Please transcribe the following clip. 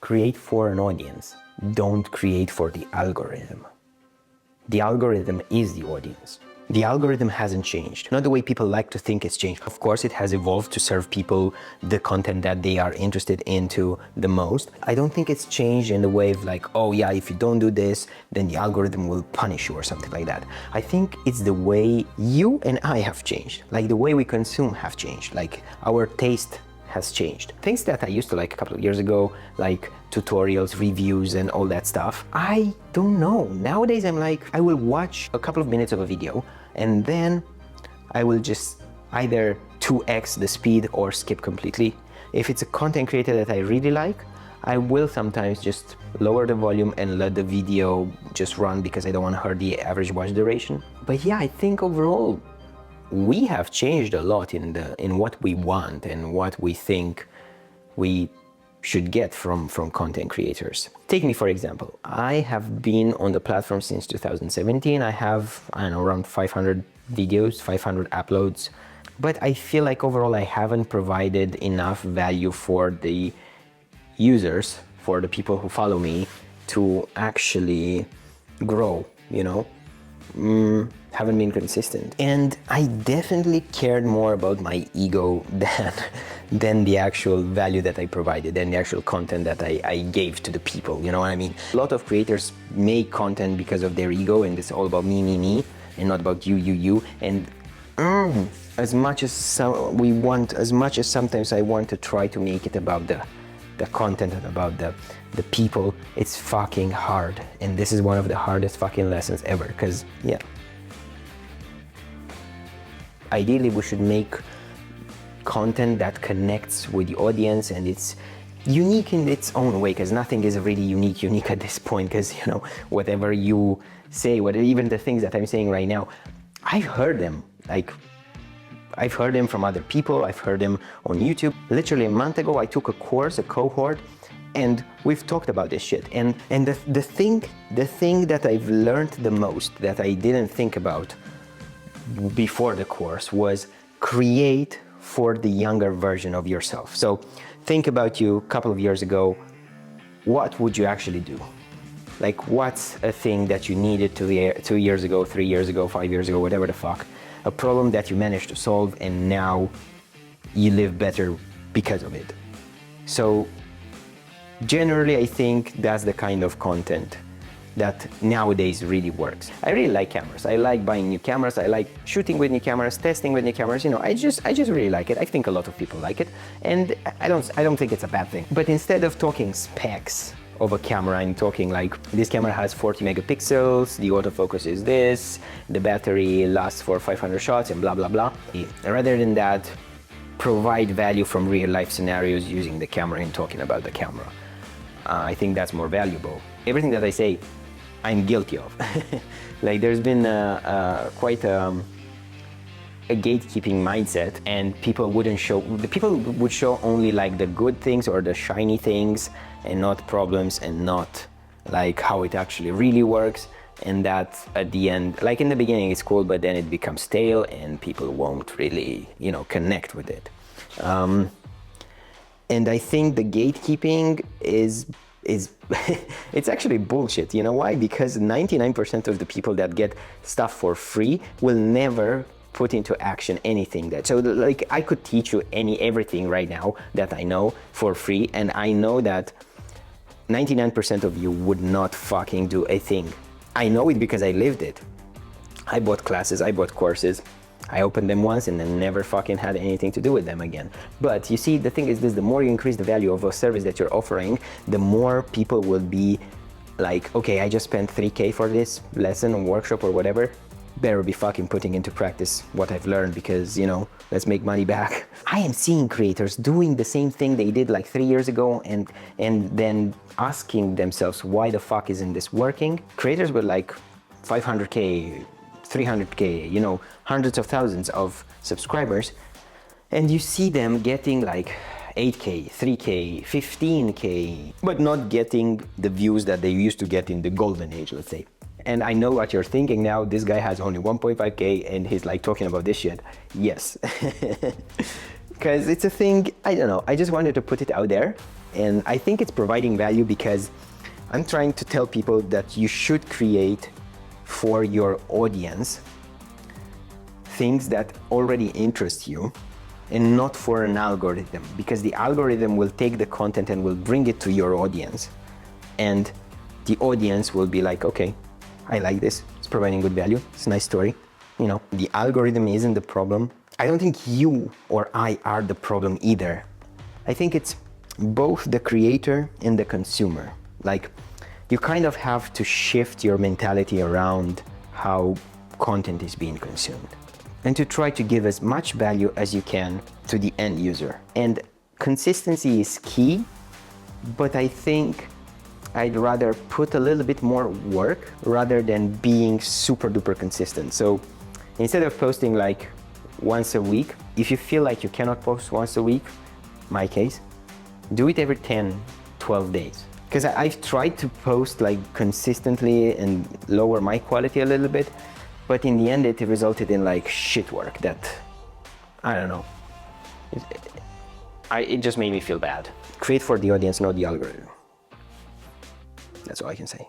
create for an audience. Don't create for the algorithm. The algorithm is the audience. The algorithm hasn't changed. Not the way people like to think it's changed. Of course, it has evolved to serve people the content that they are interested into the most. I don't think it's changed in the way of like, oh yeah, if you don't do this, then the algorithm will punish you or something like that. I think it's the way you and I have changed. Like the way we consume have changed. Like our taste has changed. Things that I used to like a couple of years ago, like tutorials, reviews, and all that stuff, I don't know. Nowadays, I'm like, I will watch a couple of minutes of a video, and then I will just either 2x the speed or skip completely. If it's a content creator that I really like, I will sometimes just lower the volume and let the video just run because I don't want to hurt the average watch duration. But yeah, I think overall, we have changed a lot in what we want and what we think we should get from content creators. Take me for example. I have been on the platform since 2017. I have, I don't know, around 500 videos, 500 uploads. But I feel like overall I haven't provided enough value for the users, for the people who follow me, to actually grow, you know? Haven't been consistent. And I definitely cared more about my ego than the actual value that I provided, than the actual content that I gave to the people, you know what I mean? A lot of creators make content because of their ego, and it's all about me, and not about you. And as much as sometimes I want to try to make it about the content and about the people, it's fucking hard. And this is one of the hardest fucking lessons ever, because yeah. Ideally, we should make content that connects with the audience and it's unique in its own way, because nothing is really unique at this point, because, you know, whatever you say, even the things that I'm saying right now, I've heard them. Like, I've heard them from other people, I've heard them on YouTube. Literally a month ago, I took a course, a cohort, and we've talked about this shit. And the thing that I've learned the most, that I didn't think about before the course, was create for the younger version of yourself. So think about you a couple of years ago. What would you actually do? Like, what's a thing that you needed 2 years ago, 3 years ago, 5 years ago, whatever the fuck, a problem that you managed to solve and now you live better because of it. So generally, I think that's the kind of content that nowadays really works. I really like cameras. I like buying new cameras. I like shooting with new cameras, testing with new cameras. You know, I just really like it. I think a lot of people like it, and I don't think it's a bad thing. But instead of talking specs of a camera, I'm talking like, this camera has 40 megapixels, the autofocus is this, the battery lasts for 500 shots, and blah blah blah. Rather than that, provide value from real life scenarios using the camera and talking about the camera. I think that's more valuable. Everything that I say, I'm guilty of. Like, there's been quite a gatekeeping mindset, and people would show only like the good things or the shiny things, and not problems, and not like how it actually really works. And that at the end, like in the beginning it's cool, but then it becomes stale and people won't really, you know, connect with it. And I think the gatekeeping is it's actually bullshit. You know why? Because 99% of the people that get stuff for free will never put into action anything that, so like, I could teach you everything right now that I know for free, and I know that 99% of you would not fucking do a thing. I know it because I lived it. I bought classes, I bought courses, I opened them once and then never fucking had anything to do with them again. But you see, the thing is this, the more you increase the value of a service that you're offering, the more people will be like, okay, I just spent 3K for this lesson or workshop or whatever, better be fucking putting into practice what I've learned, because, you know, let's make money back. I am seeing creators doing the same thing they did like 3 years ago, and then asking themselves, why the fuck isn't this working? Creators with like 500K, 300K, you know, hundreds of thousands of subscribers, and you see them getting like 8K, 3K, 15K, but not getting the views that they used to get in the golden age, let's say. And I know what you're thinking now, this guy has only 1.5K and he's like talking about this shit. Yes. Because it's a thing, I don't know, I just wanted to put it out there. And I think it's providing value because I'm trying to tell people that you should create for your audience things that already interest you and not for an algorithm, because the algorithm will take the content and will bring it to your audience. And the audience will be like, okay, I like this, it's providing good value, it's a nice story. You know, the algorithm isn't the problem. I don't think you or I are the problem either. I think it's both the creator and the consumer. Like, you kind of have to shift your mentality around how content is being consumed and to try to give as much value as you can to the end user. And consistency is key, but I think I'd rather put a little bit more work rather than being super duper consistent. So instead of posting like once a week, if you feel like you cannot post once a week, my case, do it every 10, 12 days. Because I've tried to post like consistently and lower my quality a little bit, but in the end it resulted in like shit work that, I don't know, it just made me feel bad. Create for the audience, not the algorithm. That's all I can say.